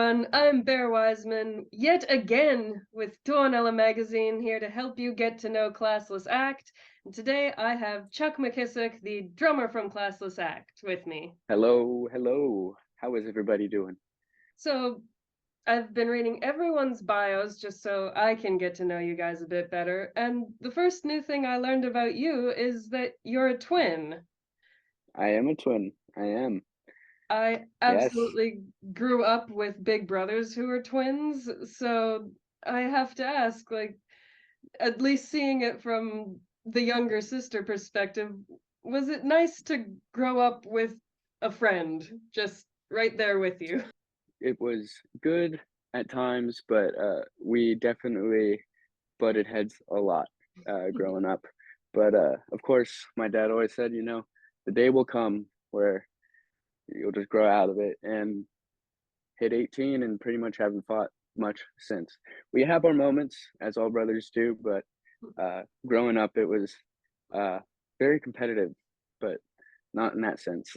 everyone. I'm Bear Wiseman, yet again with Tuonela Magazine, here to help you get to know Classless Act. And today I have Chuck McKissock, the drummer from Classless Act, with me. Hello, hello. How is everybody doing? So I've been reading everyone's bios just so I can get to know you guys a bit better. And the first new thing I learned about you is that you're a twin. I am a twin. I am. I Yes. absolutely grew up with big brothers who were twins, so I have to ask, like, at least seeing it from the younger sister perspective, was it nice to grow up with a friend just right there with you? It was good at times, but we definitely butted heads a lot growing up. But of course, my dad always said, the day will come where you'll just grow out of it and hit 18 and pretty much haven't fought much since. We have our moments, as all brothers do, but growing up, it was uh, very competitive, but not in that sense.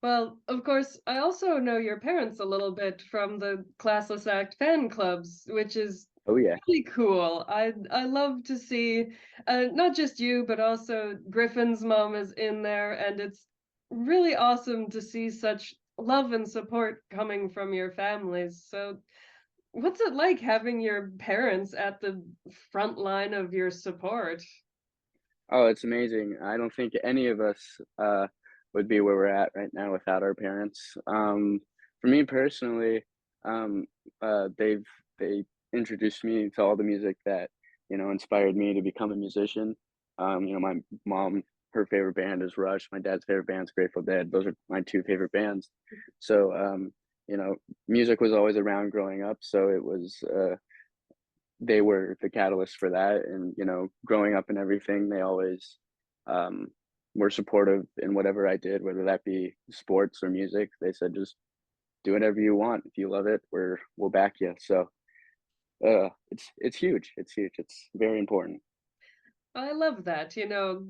Well, of course, I also know your parents a little bit from the Classless Act fan clubs, which is Oh, yeah. really cool. I love to see not just you, but also Griffin's mom is in there, and it's really awesome to see such love and support coming from your families. So, what's it like having your parents at the front line of your support? Oh, it's amazing. I don't think any of us would be where we're at right now without our parents. For me personally, um, they introduced me to all the music that inspired me to become a musician. My mom, her favorite band is Rush. My dad's favorite band's Grateful Dead. Those are my two favorite bands. So, music was always around growing up. So it was they were the catalyst for that. And, growing up and everything, they always um, were supportive in whatever I did, whether that be sports or music. They said, just do whatever you want. If you love it, we'll back you. So it's huge. It's huge. It's very important. I love that.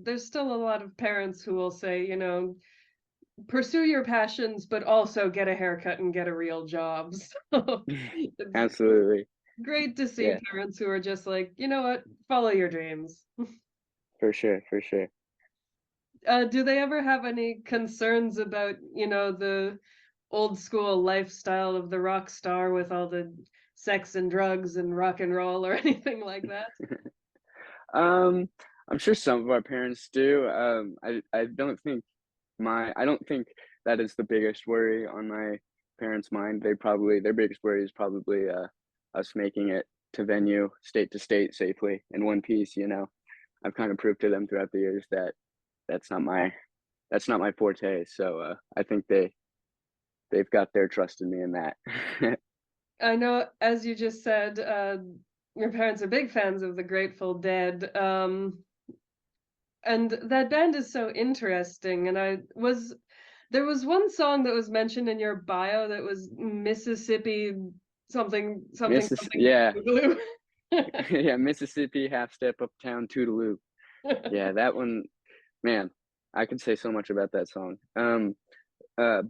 There's still a lot of parents who will say, pursue your passions, but also get a haircut and get a real job. So it's Absolutely. great to see Yeah, parents who are just like, you know what, follow your dreams. for sure. For sure. Do they ever have any concerns about, the old school lifestyle of the rock star with all the sex and drugs and rock and roll or anything like that? um, I'm sure some of our parents do. I don't think that is the biggest worry on my parents' mind. Their biggest worry is probably us making it to venue, state to state safely in one piece. I've kind of proved to them throughout the years that that's not my that's not my forte. So I think they've got their trust in me in that. I know, as you just said, your parents are big fans of the Grateful Dead. And that band is so interesting. And there was one song that was mentioned in your bio that was Mississippi something, something, something. Yeah, Boogaloo. yeah, Mississippi half step uptown Toodaloo. Yeah, that one, man, I could say so much about that song. But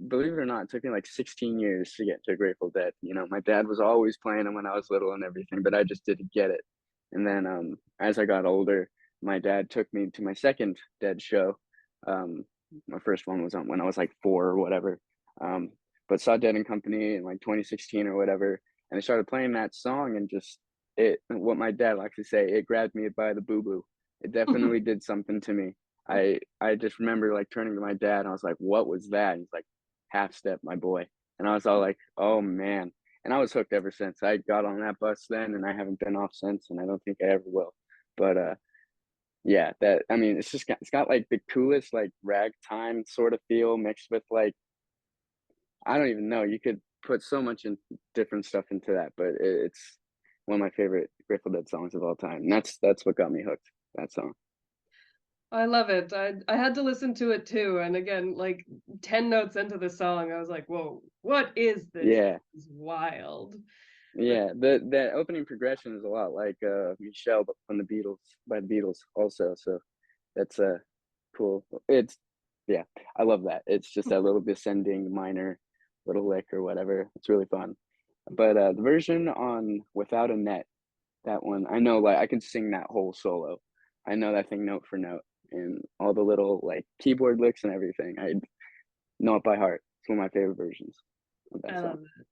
believe it or not, it took me like 16 years to get to Grateful Dead. My dad was always playing them when I was little and everything, but I just didn't get it. And then as I got older, my dad took me to my second Dead show. Um, my first one was on when I was like 4 or whatever. Um, but saw Dead and Company in like 2016 or whatever, and I started playing that song and just what my dad likes to say, it grabbed me by the boo boo. It definitely did something to me. I just remember like turning to my dad and I was like, "What was that?" And he's like, "Half step, my boy." And I was all like, "Oh man." And I was hooked ever since. I got on that bus then and I haven't been off since, and I don't think I ever will. But yeah, that I mean, it's got like the coolest like ragtime sort of feel mixed with like I don't even know. You could put so much in different stuff into that, but it's one of my favorite Grateful Dead songs of all time. And that's what got me hooked. That song. I love it. I had to listen to it too. And again, like 10 notes into the song, I was like, whoa, what is this? Yeah. This is wild. But Yeah, the opening progression is a lot like Michelle from the Beatles by the Beatles also. So that's cool. It's yeah, I love that. It's just that little descending minor little lick or whatever. It's really fun. But the version on Without a Net, that one, I know like I can sing that whole solo. I know that thing note for note and all the little like keyboard licks and everything. I know it by heart. It's one of my favorite versions of that I song. love it.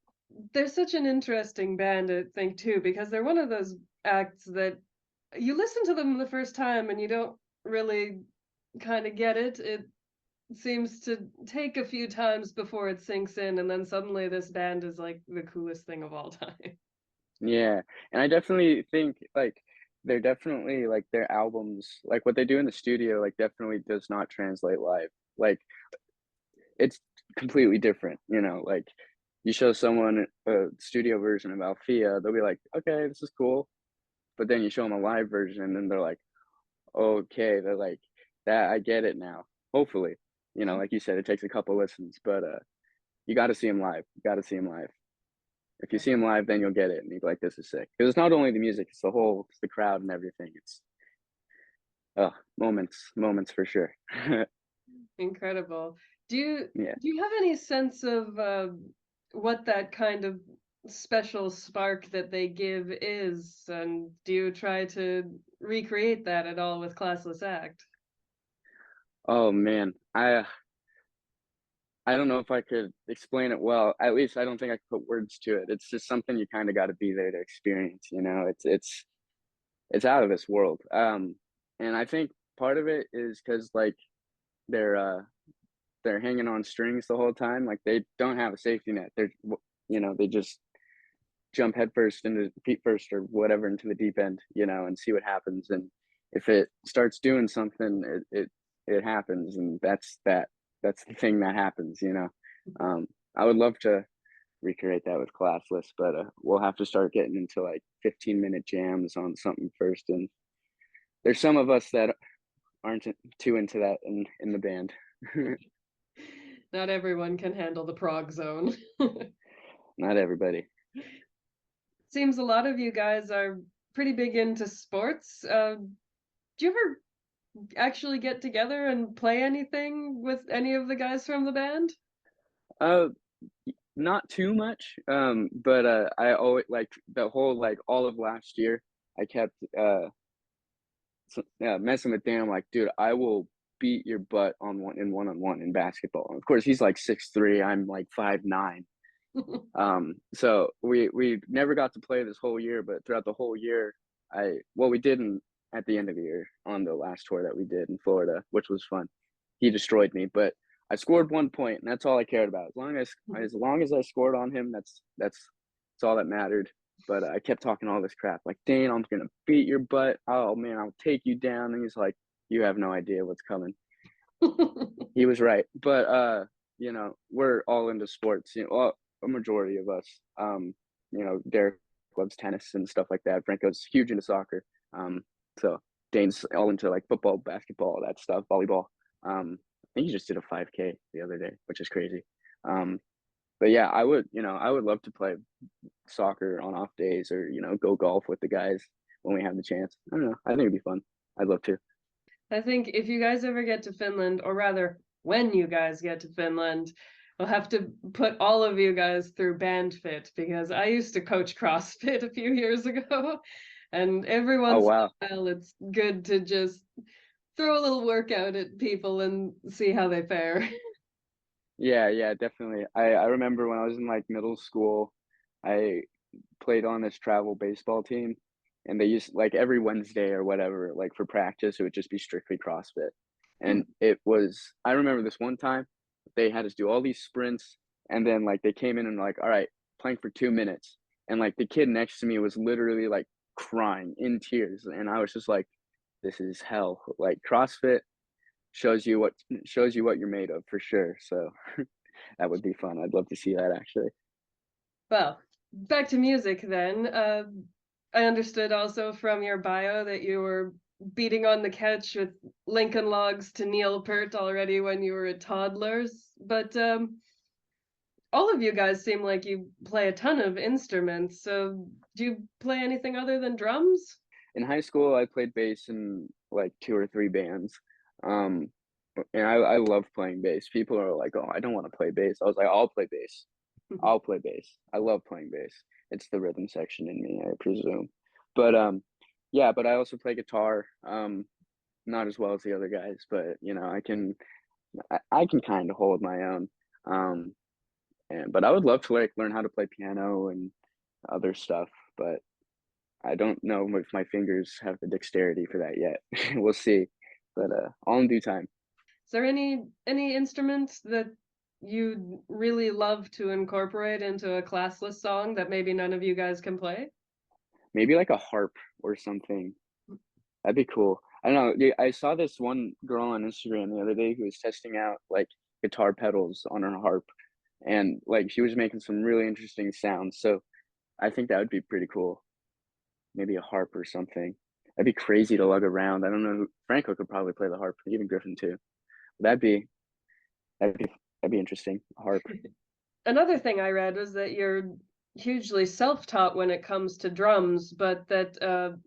They're such an interesting band, I think, too, because they're one of those acts that you listen to them the first time and you don't really kind of get it. It seems to take a few times before it sinks in, and then suddenly this band is like the coolest thing of all time. Yeah, and I definitely think, like, they're definitely like, their albums like, what they do in the studio, like, definitely does not translate live. Like, it's completely different, you know, like, you show someone a studio version of Althea, they'll be like, "Okay, this is cool," but then you show them a live version, and they're like, "Okay," they're like, "That I get it now." Hopefully, you know, like you said, it takes a couple listens, but, you gotta see them live, you gotta see them live. If you see him live, then you'll get it, and you'll be like, "This is sick." Because it's not only the music, it's the crowd and everything. It's moments for sure. Incredible. Do you Yeah. do you have any sense of what that kind of special spark that they give is, and do you try to recreate that at all with Classless Act? Oh, man. I don't know if I could explain it well. At least I don't think I could put words to it. It's just something you kinda gotta be there to experience, you know? It's out of this world. And I think part of it is because like, they're, uh they're hanging on strings the whole time, like, they don't have a safety net. You know, they just jump headfirst into feet first or whatever into the deep end, you know, and see what happens. And if it starts doing something, it happens, and that's the thing that happens, you know. I would love to recreate that with Classless, but we'll have to start getting into like 15-minute jams on something first. And there's some of us that aren't too into that in the band. Not everyone can handle the prog zone. Not everybody. Seems a lot of you guys are pretty big into sports. Do you ever actually get together and play anything with any of the guys from the band? Uh, Not too much, but, I always like, the whole, like, all of last year, I kept, messing with Dan, I'm like, "Dude, I will beat your butt on one-on-one in basketball." And of course, he's like 6'3", I'm like 5'9". So we never got to play this whole year, but throughout the whole year, we didn't at the end of the year on the last tour that we did in Florida, which was fun. He destroyed me, but I scored 1 point, and that's all I cared about. As long as I scored on him, that's all that mattered. But I kept talking all this crap, like, "Dane, I'm gonna beat your butt. Oh man, I'll take you down." And he's like, "You have no idea what's coming." He was right. But you know, we're all into sports. You know, well, a majority of us. You know, Derek loves tennis and stuff like that. Franco's huge into soccer. So Dane's all into like football, basketball, all that stuff, volleyball. I think he just did a 5K the other day, which is crazy. But yeah, I would love to play soccer on off days, or go golf with the guys when we have the chance. I don't know. I think it'd be fun. I'd love to. I think if you guys ever get to Finland, or rather, when you guys get to Finland, we'll have to put all of you guys through Bandfit because I used to coach CrossFit a few years ago, and every Oh once wow. in a while, it's good to just throw a little workout at people and see how they fare. Yeah, yeah, definitely. I remember when I was in like middle school, I played on this travel baseball team, and they used like every Wednesday or whatever, like for practice, it would just be strictly CrossFit. And I remember this one time they had us do all these sprints, and then like they came in and like, all right, playing for 2 minutes. And like the kid next to me was literally like crying in tears. And I was just like, this is hell. Like CrossFit shows you what you're made of for sure. So that would be fun. I'd love to see that actually. Well, back to music then. I understood also from your bio that you were beating on the couch with Lincoln Logs to Neil Peart already when you were toddlers. But all of you guys seem like you play a ton of instruments. So do you play anything other than drums? In high school, I played bass in like 2 or 3 bands. Um, and I love playing bass. People are like, "Oh, I don't want to play bass." I was like, "I'll play bass." I'll play bass. I love playing bass. It's the rhythm section in me, I presume. But yeah, but I also play guitar. Not as well as the other guys, but you know, I can kind of hold my own. Um, and but I would love to like learn how to play piano and other stuff, but I don't know if my fingers have the dexterity for that yet. We'll see, but all in due time. Is there any instruments that you'd really love to incorporate into a classless song that maybe none of you guys can play? Maybe like a harp or something. That'd be cool. I don't know. I saw this one girl on Instagram the other day who was testing out like guitar pedals on her harp, and like she was making some really interesting sounds. So I think that would be pretty cool. Maybe a harp or something. That'd be crazy to lug around. I don't know. Franco could probably play the harp, even Griffin too. That'd be that'd be that'd be interesting. A harp. Another thing I read was that you're hugely self-taught when it comes to drums, but that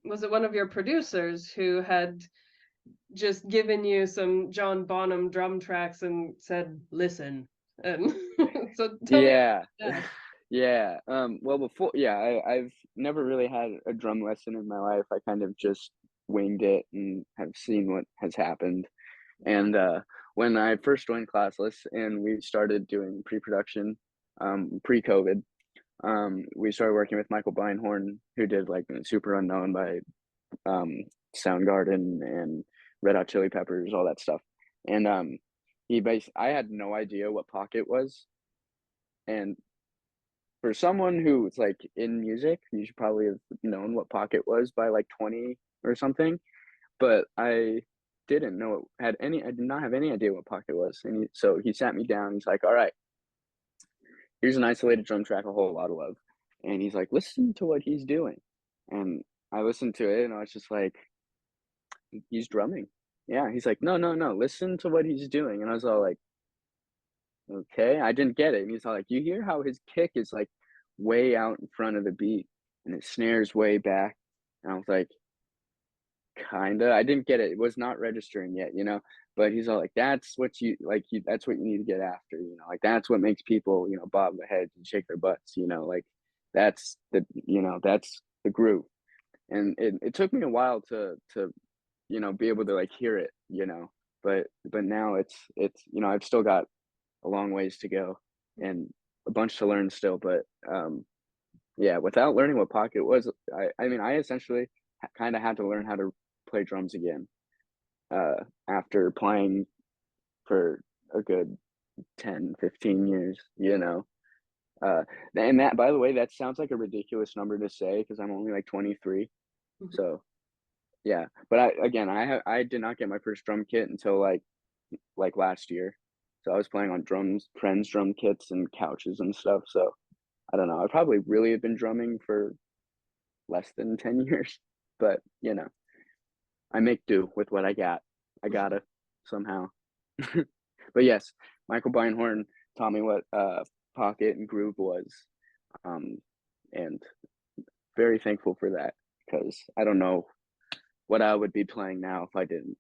was it one of your producers who had just given you some John Bonham drum tracks and said, "Listen." And so tell me Yeah. about that. Yeah. Well, before, yeah, I've never really had a drum lesson in my life. I kind of just winged it and have seen what has happened. And when I first joined Classless and we started doing pre-production, pre-COVID, we started working with Michael Beinhorn, who did like Super Unknown by um, Soundgarden and Red Hot Chili Peppers, all that stuff. And I had no idea what Pocket was, and for someone who's like in music, you should probably have known what Pocket was by like 20 or something. But I didn't know I did not have any idea what Pocket was. And so he sat me down. He's like, all right, here's an isolated drum track, a whole lot of love. And he's like, listen to what he's doing. And I listened to it and I was just like, he's drumming. Yeah. He's like, no, no, no, listen to what he's doing. And I was all like, okay, I didn't get it. And he's all like, you hear how his kick is like way out in front of the beat and his snare's way back. And I was like, kinda. I didn't get it. It was not registering yet, you know. But he's all like, "That's what you like. That's what you need to get after, you know. Like that's what makes people, you know, bob their heads and shake their butts, you know. Like that's the groove." And it took me a while to you know be able to like hear it, you know. But now it's you know I've still got a long ways to go and a bunch to learn still. But yeah, without learning what pocket was, I mean I essentially kind of had to learn how to play drums again after playing for a good 10, 15 years, you know. Uh, and that, by the way, that sounds like a ridiculous number to say because I'm only like 23. So yeah, but I did not get my first drum kit until like last year. So I was playing on friends' drum kits and couches and stuff. So I don't know. I probably really have been drumming for less than 10 years, but you know, I make do with what I got. I gotta somehow. But yes, Michael Beinhorn taught me what pocket and groove was, um, and very thankful for that because I don't know what I would be playing now if I didn't.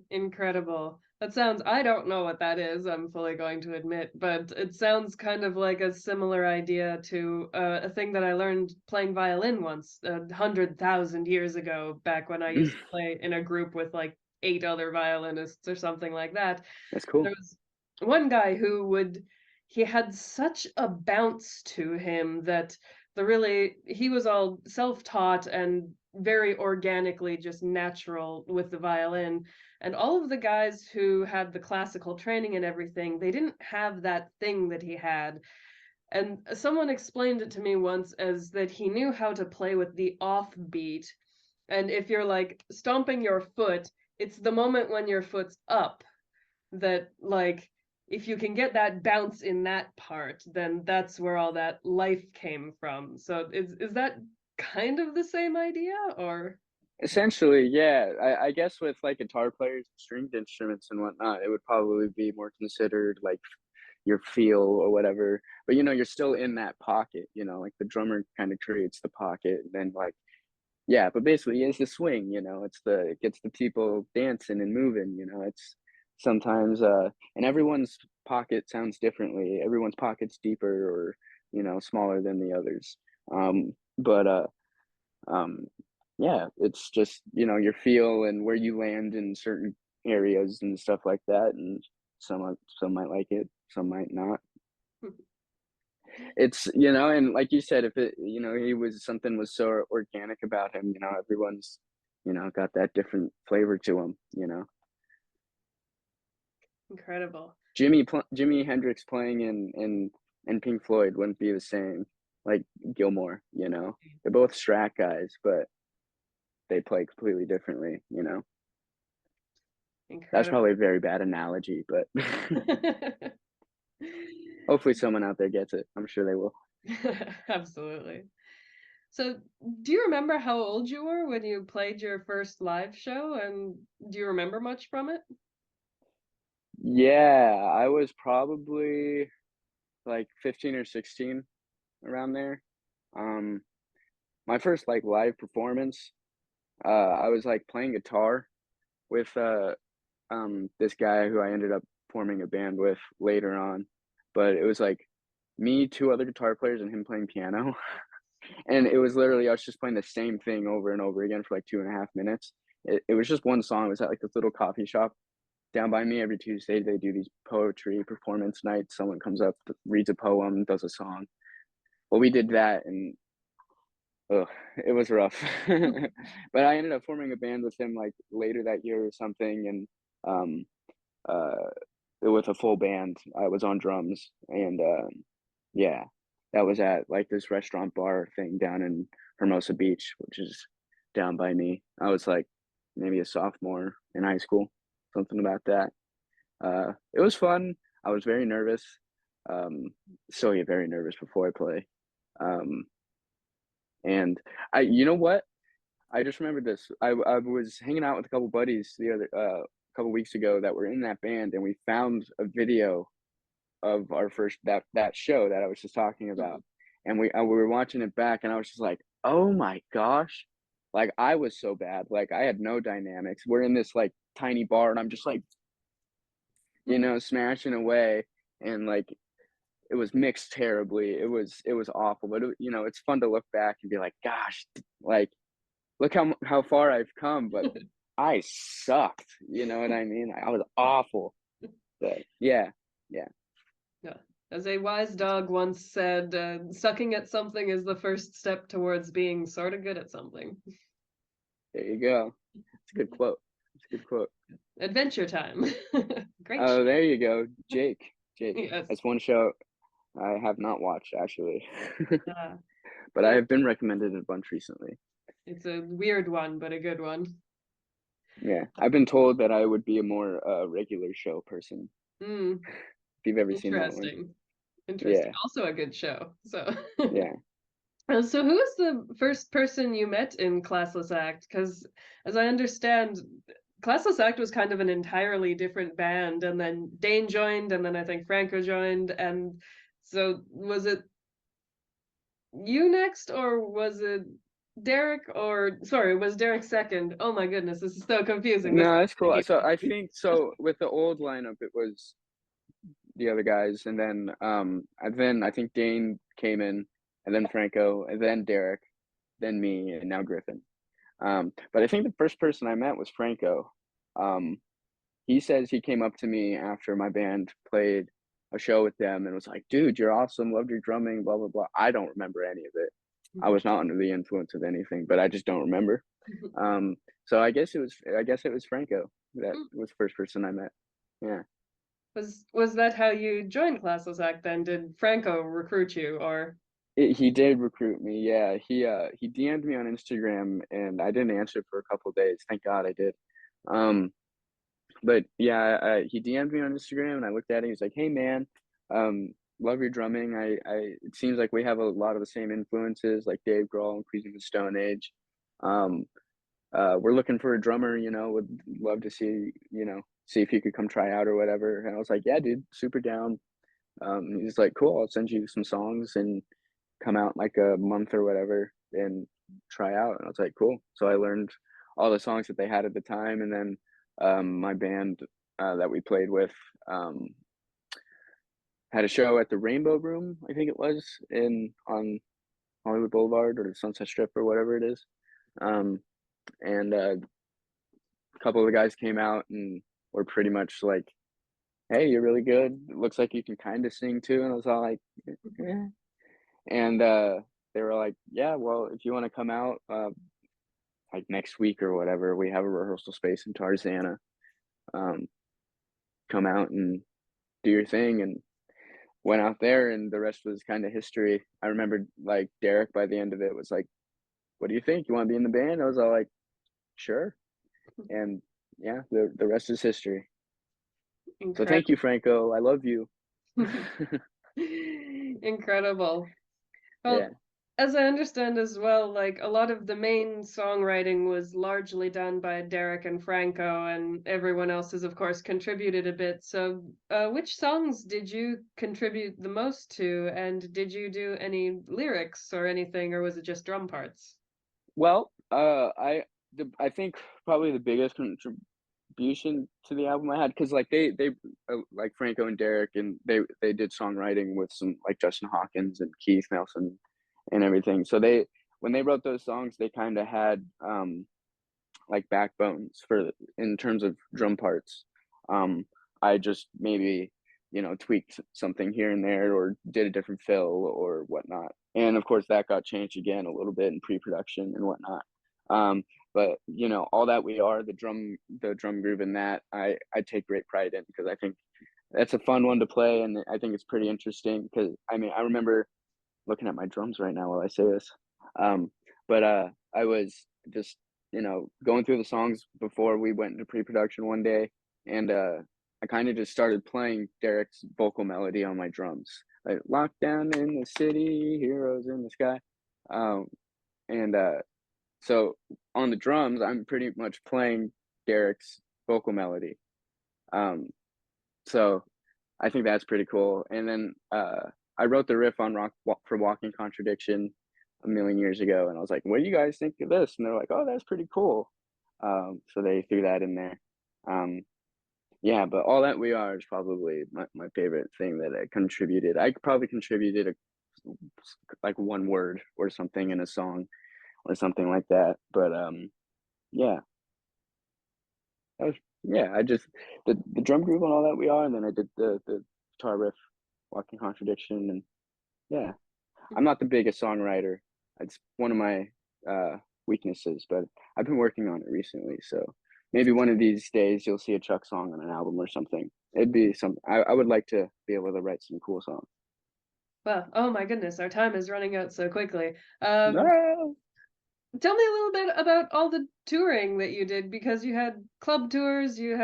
Incredible. That sounds, I don't know what that is, I'm fully going to admit, but it sounds kind of like a similar idea to a thing that I learned playing violin once, 100,000 years ago, back when I used to play in a group with like 8 other violinists or something like that. That's And cool. there was one guy he had such a bounce to him that he was all self-taught and very organically just natural with the violin. And all of the guys who had the classical training and everything, they didn't have that thing that he had. And someone explained it to me once as that he knew how to play with the offbeat. And if you're like stomping your foot, it's the moment when your foot's up that, like, if you can get that bounce in that part, then that's where all that life came from. So is that kind of the same idea, or? Essentially, yeah. I guess with like guitar players, stringed instruments and whatnot, it would probably be more considered like your feel or whatever. But you know, you're still in that pocket. You know, like the drummer kind of creates the pocket, and then like yeah. But basically, it's the swing. You know, it gets the people dancing and moving. You know, it's sometimes and everyone's pocket sounds differently. Everyone's pocket's deeper or, smaller than the others. But um, yeah, it's just, your feel and where you land in certain areas and stuff like that. And some might like it, some might not. It's, and like you said, if it, he was something was so organic about him, everyone's, got that different flavor to him. Incredible. Jimi Hendrix playing in Pink Floyd wouldn't be the same, like Gilmore, They're both Strat guys, but they play completely differently. That's Incredible. probably a very bad analogy, but hopefully someone out there gets it. I'm sure they will. Absolutely. So, do you remember how old you were when you played your first live show, and do you remember much from it? Yeah, I was probably like 15 or 16 around there. Um, my first like live performance, I was like playing guitar with this guy who I ended up forming a band with later on. But it was like me, two other guitar players, and him playing piano. And it was literally us just playing the same thing over and over again for like 2.5 minutes. It was just one song. It was at like this little coffee shop down by me every Tuesday. They do these poetry performance nights. Someone comes up, reads a poem, does a song. Well, we did that, and ugh, it was rough. But I ended up forming a band with him like later that year or something, and um, uh, with a full band. I was on drums, and yeah, that was at like this restaurant bar thing down in Hermosa Beach, which is down by me. I was like maybe a sophomore in high school, something about that. It was fun. I was very nervous. Still get very nervous before I play. Um, and you know what? I just remembered this. I was hanging out with a couple buddies the other couple weeks ago that were in that band, and we found a video of our first that show that I was just talking about, and we were watching it back, and I was just like, oh my gosh, like I was so bad, like I had no dynamics. We're in this like tiny bar, and I'm just like, smashing away, and like it was mixed terribly. It was awful, but it's fun to look back and be like, gosh, like look how far I've come, but I sucked. You know what I mean? I was awful. But yeah, yeah. Yeah. As a wise dog once said, sucking at something is the first step towards being sort of good at something. There you go. It's a good quote. It's a good quote. Adventure Time. Great Oh, show. there you go. Jake. Yes. That's one show I have not watched actually. Uh, But I it, have been recommended a bunch recently. it's a weird one, but a good one. Yeah. I've been told that I would be a more regular show person. Mm, If you've ever seen that one. interesting. Interesting. Yeah. Also a good show. So, Yeah. so who was the first person you met in Classless Act? Because as I understand, Classless Act was kind of an entirely different band, and then Dane joined, and then I think Franco joined, and so was it you next, or was it Derek? Or sorry, was Derek second? Oh my goodness, this is so confusing. This No, that's cool. is So I think so with the old lineup it was the other guys, and then I think Dane came in, and then Franco, and then Derek, then me, and now Griffin. But I think the first person I met was Franco. Um, he says he came up to me after my band played a show with them and was like, "Dude, you're awesome. Loved your drumming. Blah blah blah." I don't remember any of it. I was not under the influence of anything, but I just don't remember. So I guess it was Franco that was the first person I met. Yeah. Was that how you joined Classless Act then? Did Franco recruit you, or? He did recruit me. Yeah, he DM'd me on Instagram, and I didn't answer for a couple of days. Thank God I did. Um, but yeah, he DM'd me on Instagram, and I looked at it. He was like, "Hey man, love your drumming. It seems like we have a lot of the same influences, like Dave Grohl and Queens of the Stone Age. Um, we're looking for a drummer. Would love to see if you could come try out or whatever." And I was like, "Yeah, dude, super down." He's like, "Cool, I'll send you some songs and come out like a month or whatever and try out." And I was like, cool. So I learned all the songs that they had at the time. And then my band that we played with, um, had a show at the Rainbow Room, I think it was, in on Hollywood Boulevard or the Sunset Strip or whatever it is. Um, and a couple of the guys came out and were pretty much like, "Hey, you're really good. It looks like you can kind of sing too." And I was all like, "Eh." And they were like, "Yeah, well, if you want to come out, like next week or whatever, we have a rehearsal space in Tarzana. Um, come out and do your thing." And went out there, and the rest was kind of history. I remember like Derek by the end of it was like, "What do you think? You want to be in the band?" I was all like, "Sure." And yeah, the rest is history. So thank Incredible. you, Franco. I love you. Incredible. Yeah. Well, as I understand as well, like a lot of the main songwriting was largely done by Derek and Franco, and everyone else has, of course, contributed a bit. So, which songs did you contribute the most to, and did you do any lyrics or anything, or was it just drum parts? Well, I think probably the biggest contribution to the album I had, because like they like Franco and Derek, and they did songwriting with some like Justin Hawkins and Keith Nelson and everything. So they when they wrote those songs, they kind of had like backbones for in terms of drum parts. Um, I just maybe tweaked something here and there, or did a different fill or whatnot. And of course, that got changed again a little bit in pre-production and whatnot. Um, but all that we are, the drum groove in that, I take great pride in, because I think that's a fun one to play, and I think it's pretty interesting. Because I mean, I remember looking at my drums right now while I say this. Um, but I was just going through the songs before we went into pre-production one day, and I kind of just started playing Derek's vocal melody on my drums, like "Lockdown in the City, Heroes in the Sky," um, and so on the drums, I'm pretty much playing Derek's vocal melody. Um, so I think that's pretty cool. And then I wrote the riff on for Walking Contradiction a million years ago, and I was like, "What do you guys think of this?" And they're like, "Oh, that's pretty cool." So they threw that in there. Um, yeah, but All That We Are is probably my favorite thing that I contributed. I probably contributed like one word or something in a song or something like that. But yeah, that was yeah. I just the drum groove on All That We Are, and then I did the guitar riff, Walking Contradiction, and yeah. I'm not the biggest songwriter. It's one of my weaknesses, but I've been working on it recently. So maybe one of these days you'll see a Chuck song on an album or something. It'd be some. I would like to be able to write some cool songs. Well, oh my goodness, our time is running out so quickly. Um, No! Tell me a little bit about all the touring that you did, because you had club tours, you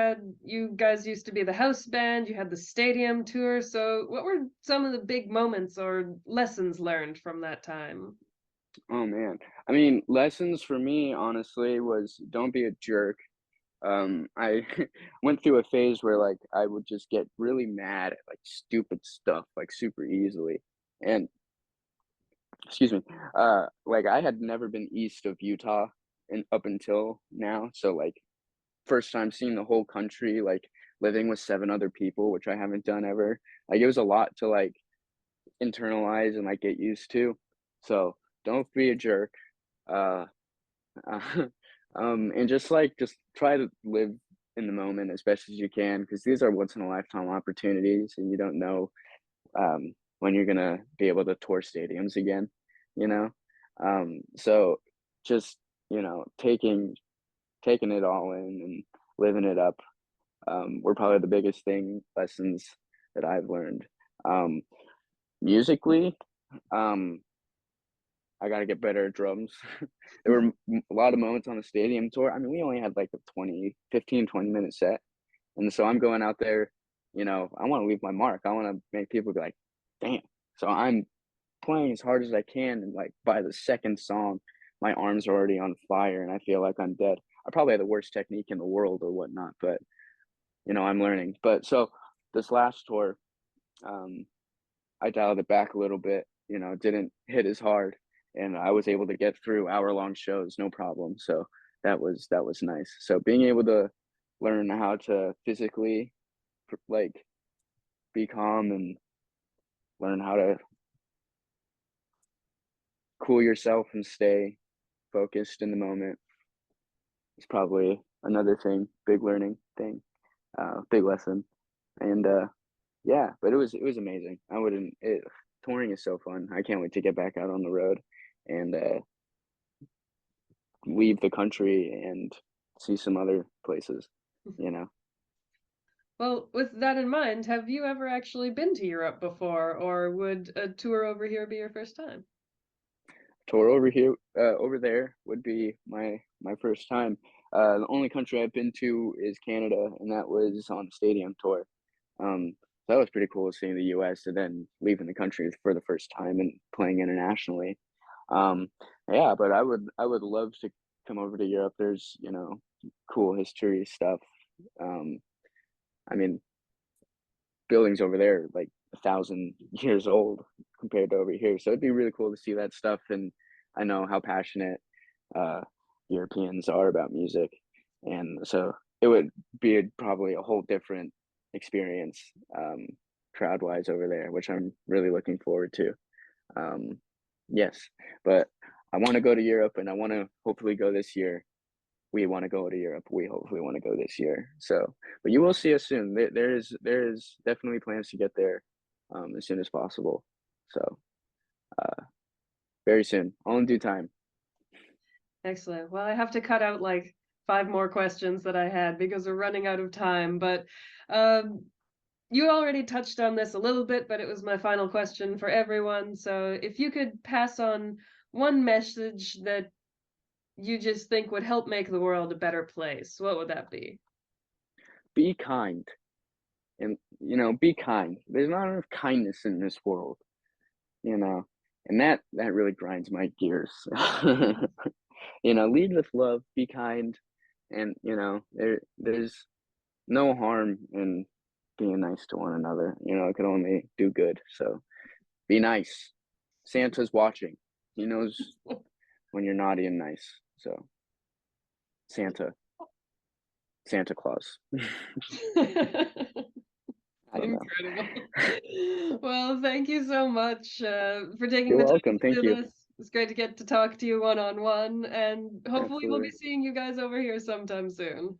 guys used to be the house band, you had the stadium tour. So what were some of the big moments or lessons learned from that time? Oh man. I mean, lessons for me, honestly, was don't be a jerk. I went through a phase where like I would just get really mad at like stupid stuff like super easily. And excuse me, like I had never been east of Utah and up until now. So like first time seeing the whole country, like living with 7 other people, which I haven't done ever. Like it was a lot to like internalize and like get used to. So don't be a jerk. Uh, and just try to live in the moment as best as you can, because these are once in a lifetime opportunities, and you don't know when you're gonna be able to tour stadiums again, you know. So just taking it all in and living it up were probably the biggest lessons that I've learned. Um, musically, um, I got to get better at drums. There were a lot of moments on the stadium tour. I mean, we only had like a 20 minute set. And so I'm going out there, I want to leave my mark. I want to make people be like, damn. So I'm playing as hard as I can. And like by the second song, my arms are already on fire and I feel like I'm dead. I probably have the worst technique in the world or whatnot, but I'm learning. But so this last tour, um, I dialed it back a little bit, didn't hit as hard, and I was able to get through hour-long shows, no problem. So that was nice. So being able to learn how to physically like be calm and learn how to cool yourself and stay focused in the moment. It's probably another thing, big learning thing, big lesson. And yeah, but it was amazing. Touring is so fun. I can't wait to get back out on the road and leave the country and see some other places, you know. Well, with that in mind, have you ever actually been to Europe before, or would a tour over here be your first time? Tour over here, over there would be my first time. The only country I've been to is Canada, and that was on a stadium tour. So that was pretty cool seeing the US and then leaving the country for the first time and playing internationally. Um, yeah, but I would love to come over to Europe. There's, cool history stuff. Um, I mean, buildings over there like 1,000 years old compared to over here. So it'd be really cool to see that stuff. And I know how passionate uh, Europeans are about music, and so it would be probably a whole different experience crowd wise over there, which I'm really looking forward to. Um, yes, but I want to go to Europe, and I want to hopefully go this year. We want to go to Europe. We hopefully want to go this year. So, but you will see us soon. There is definitely plans to get there as soon as possible. So, very soon, all in due time. Excellent. Well, I have to cut out like 5 more questions that I had because we're running out of time. But um, you already touched on this a little bit, but it was my final question for everyone. So if you could pass on one message that you just think would help make the world a better place, what would that be? Be kind, and be kind. There's not enough kindness in this world, you know, and that really grinds my gears. Lead with love, be kind, and there's no harm in being nice to one another. It can only do good. So be nice. Santa's watching. He knows when you're naughty and nice. So Santa, Santa Claus. I don't know. Incredible. Well, thank you so much for taking You're the time welcome. to Thank do you. this. It's great to get to talk to you one-on-one, and hopefully we'll be Absolutely. seeing you guys over here sometime soon.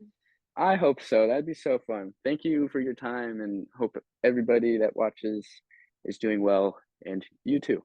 I hope so. That'd be so fun. Thank you for your time, and hope everybody that watches is doing well, and you too.